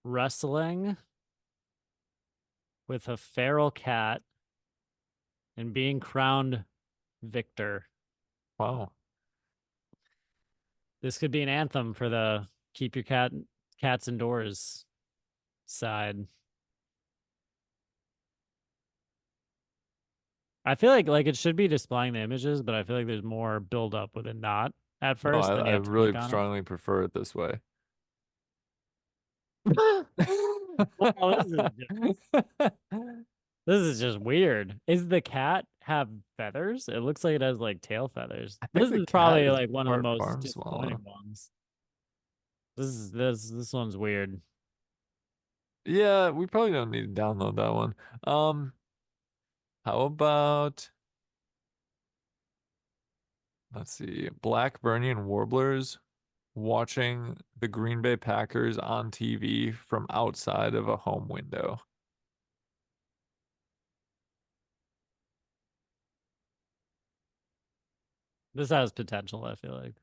wrestling with a feral cat and being crowned victor. Wow. This could be an anthem for the keep your cats indoors side. I feel like it should be displaying the images, but I feel like there's more build up with it not at No, first, then you I have to click really on strongly prefer it this way. it. Well, this is just weird. Is the cat have feathers? It looks like it has like tail feathers. I think This the is cat probably is like one of the part most barn disappointing swallow. ones. This one's weird. Yeah, we probably don't need to download that one. Um, how about let's see, Blackburnian warblers watching the Green Bay Packers on TV from outside of a home window. This has potential, I feel like.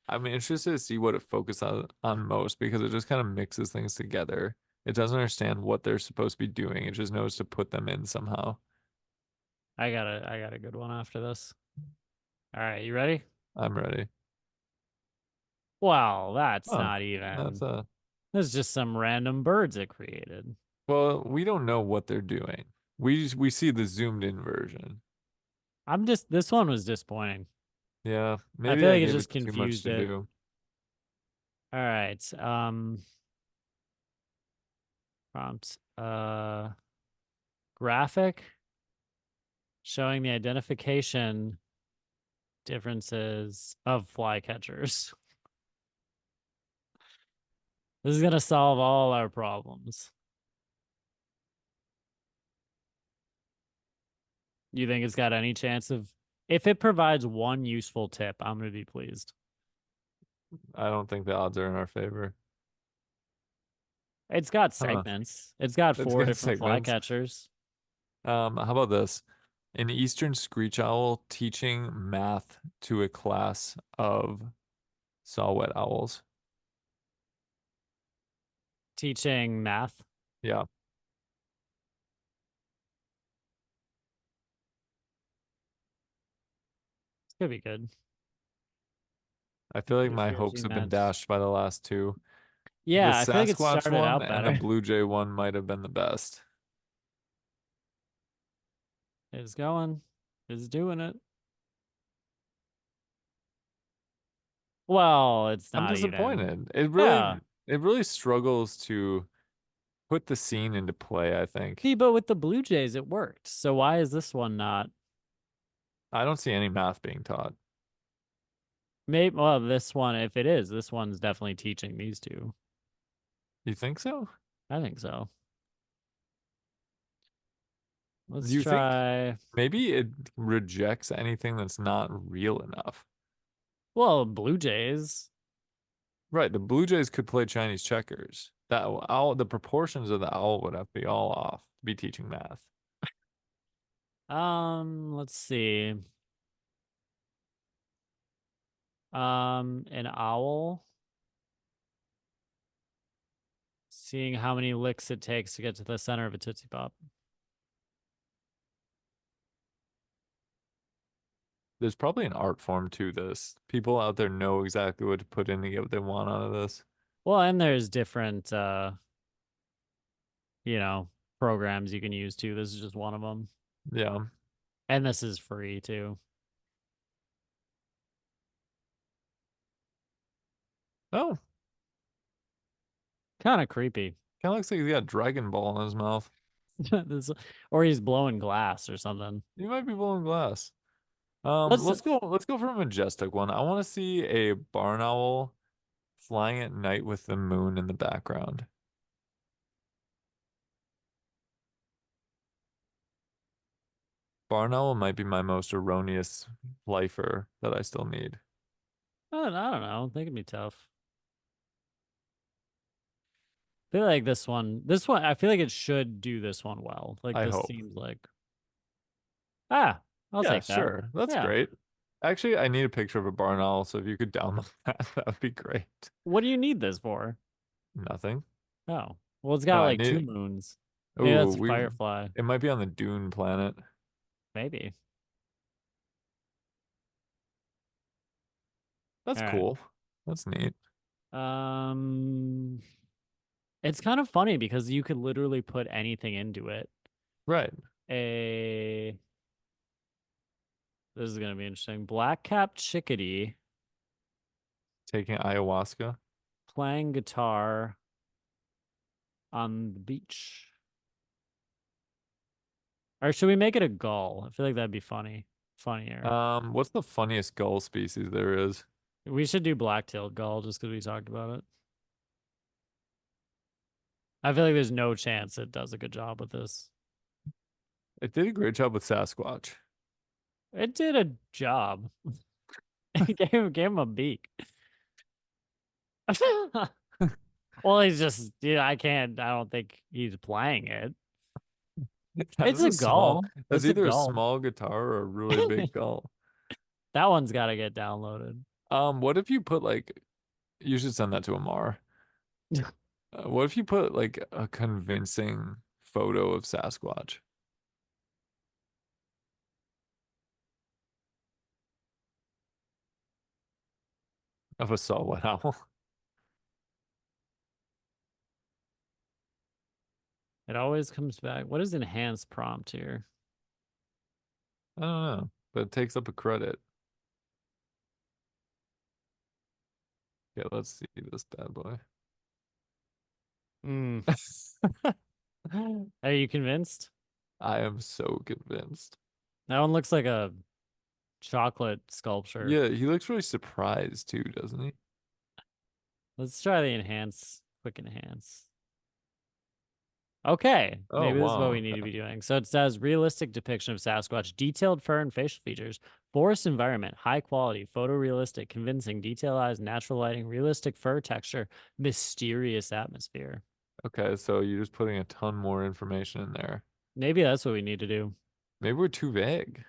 I'm interested to see what it focuses on most because it just kind of mixes things together. It doesn't understand what they're supposed to be doing. It just knows to put them in somehow. I got a good one after this. All right, you ready? I'm ready. Well, that's Oh, not that's even. a This is just some random birds it created. well, we don't know what they're doing. We see the zoomed in version. This one was disappointing. Yeah, I maybe feel I like it gave just it too much confused to it. do. All right. Prompt. Graphic showing the identification differences of flycatchers. This is gonna solve all our problems. You think it's got any chance of if it provides one useful tip, I'm gonna be pleased. I don't think the odds are in our favor. It's got Huh. segments. It's got It's four got different segments. flycatchers. How about this? An Eastern screech owl teaching math to a class of saw-whet owls. Teaching math. Yeah, It's gonna be good. I feel like my Easier hopes you have been meant. dashed by the last two. The Yeah, I feel like it Sasquatch started one out and the better. Blue Jay one might have been the best. It's going. It's doing it. Well, it's I'm not even. disappointed. Yeah. It really struggles to put the scene into play, I think. See, but with the Blue Jays, it worked. So why is this one not? I don't see any math being taught. Maybe, well, this one, if it is, this one's definitely teaching these two. You think so? I think so. Do Let's you think try. maybe it rejects anything that's not real enough? Well, Blue Jays. Right, the Blue Jays could play Chinese checkers. That owl, the proportions of the owl would have to be all off to be teaching math. Let's see. An owl, seeing how many licks it takes to get to the center of a Tootsie Pop. There's probably an art form to this. People out there know exactly what to put in to get what they want out of this. Well, and there's different you know, programs you can use too. This is just one of them. Yeah. And this is free too. Oh, Kind of creepy. kind of looks like he's got Dragon Ball in his mouth. This, or he's blowing glass or something. He might be blowing glass. Let's Let's go for a majestic one. I want to see a barn owl flying at night with the moon in the background. Barn owl might be my most erroneous lifer that I still need. I don't know. They can be tough. I feel like this one, I feel like it should do this one well. Like I this hope. seems like, ah, I'll Yeah, take that. sure. That's Yeah. great. Actually, I need a picture of a barn owl, so if you could download that, that would be great. What do you need this for? Nothing. Oh, well, it's Oh, got I like two need. moons. Maybe Oh, that's a we. firefly. It might be on the Dune planet. Maybe. That's All right. cool. That's neat. Um, it's kind of funny because you could literally put anything into it. Right. A This is gonna be interesting. Black-capped chickadee Taking ayahuasca. playing guitar on the beach. Or should we make it a gull? I feel like that'd be funny. Funnier. What's the funniest gull species there is? We should do black-tailed gull just because we talked about it. I feel like there's no chance it does a good job with this. It did a great job with Sasquatch. It did a job. Gave him a beak. Well, he's just, yeah, I don't think he's playing it. That It's is a a small, gull. that's It's a either a gull. small guitar or a really big gull. That one's got to get downloaded. What if you put like, you should send that to Amar. What if you put like a convincing photo of Sasquatch of a saw-whet owl? It always comes back. What is enhanced prompt here? I don't know, but it takes up a credit. Yeah, let's see this bad boy. Mm. Are you convinced? I am so convinced. That one looks like a chocolate sculpture. Yeah, he looks really surprised too, doesn't he? Let's try the enhance, quick enhance. Okay, Oh, maybe this is what wow. we need to Okay. be doing. So it says realistic depiction of Sasquatch, detailed fur and facial features, forest environment, high quality, photorealistic, convincing, detailed eyes, natural lighting, realistic fur texture, mysterious atmosphere. Okay, so you're just putting a ton more information in there. Maybe that's what we need to do. Maybe we're too vague.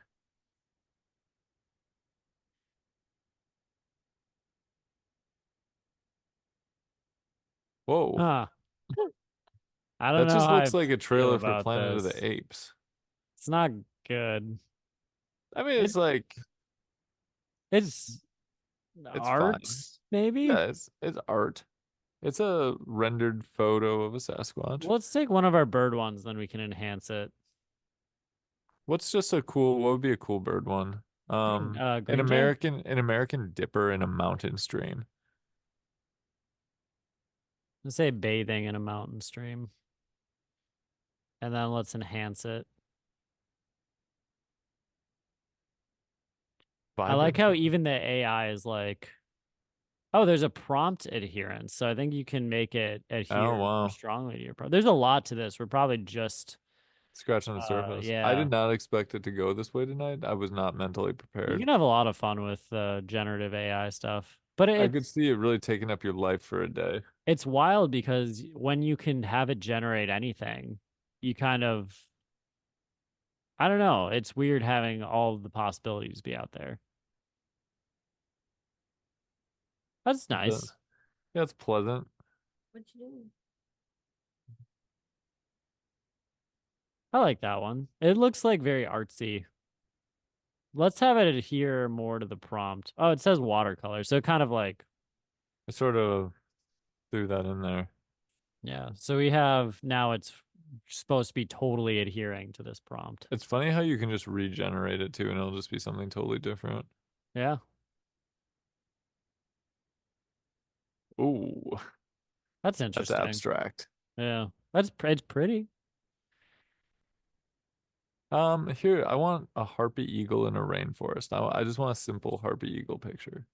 Whoa. Huh. I don't That know just how I looks like a feel trailer for about Planet of the this. Apes. It's not good. I mean, It it's it's art, fine. maybe? Yeah, it's art. It's a rendered photo of a Sasquatch. Let's take one of our bird ones, then we can enhance it. What's just a cool, what would be a cool bird one? Green jay? An American dipper in a mountain stream. Let's say bathing in a mountain stream. And then let's enhance it. I like Vibrant. how even the AI is like, oh, there's a prompt adherence. So I think you can make it Oh, adhere more wow. strongly to your prompt. There's a lot to this. We're probably just, Scratch on the surface. I yeah. did not expect it to go this way tonight. I was not mentally You prepared. can have a lot of fun with generative AI stuff. But I could see it really taking up your life for a day. it's wild because when you can have it generate anything, you kind of, I don't know, it's weird having all of the possibilities be out there. That's Yeah, nice. yeah, it's pleasant. I like that one. It looks like very artsy. Let's have it adhere more to the prompt. Oh, it says watercolor. So kind of like, I sort of threw that in there. yeah. So we have now it's supposed to be totally adhering to this prompt. It's funny how you can just regenerate it too, and it'll just be something totally different. Yeah. Ooh, That's that's interesting. abstract. Yeah. It's pretty. Here, I want a harpy eagle in a rainforest. I just want a simple harpy eagle picture.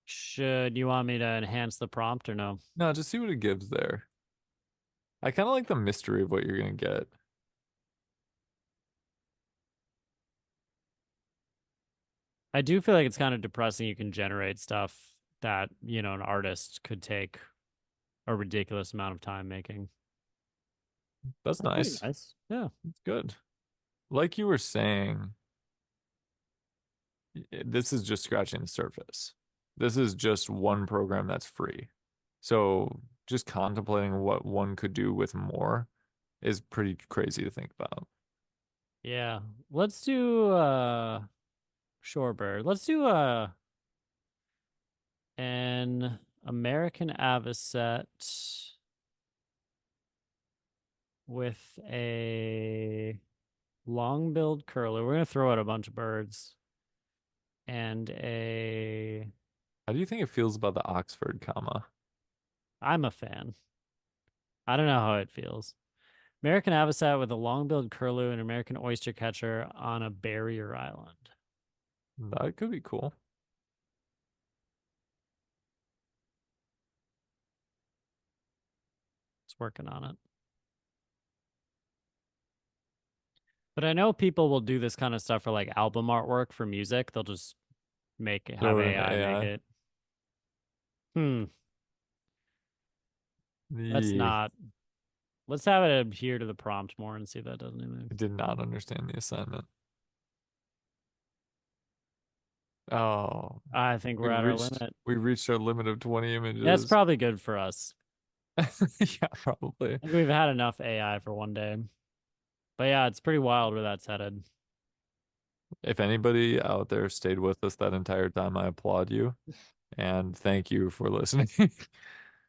Should you want me to enhance the prompt or no? No, just see what it gives there. I kind of like the mystery of what you're gonna get. I do feel like it's kind of depressing. You can generate stuff that, an artist could take a ridiculous amount of time making. That's That's pretty nice. nice. Yeah. It's good. Like you were saying, this is just scratching the surface. This is just one program that's free. So just contemplating what one could do with more is pretty crazy to think about. Yeah. Let's do Shorebird. Let's do an American avocet with a long-billed curlew. We're gonna throw out a bunch of birds and a. How do you think it feels about the Oxford comma? I'm a fan. I don't know how it feels. American avocet with a long-billed curlew and American oyster catcher on a barrier island. That could be cool. It's working on it. But I know people will do this kind of stuff for like album artwork for music. They'll just have Throw it in AI make AI. it. Hmm. That's The not. Let's have it adhere to the prompt more and see if that does anything. I did not understand the assignment. Oh, I think we're at our limit. we reached our limit of 20 That's images. probably good for us. Yeah, probably. I think we've had enough AI for one day. But yeah, it's pretty wild where that's headed. If anybody out there stayed with us that entire time, I applaud you and thank you for listening.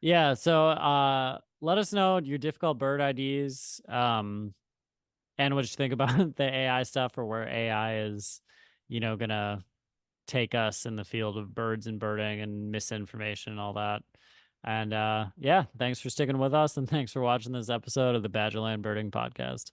Yeah, so let us know your difficult bird IDs, and what you think about the AI stuff or where AI is, gonna take us in the field of birds and birding and misinformation and all that. And yeah, thanks for sticking with us and thanks for watching this episode of the Badgerland Birding Podcast.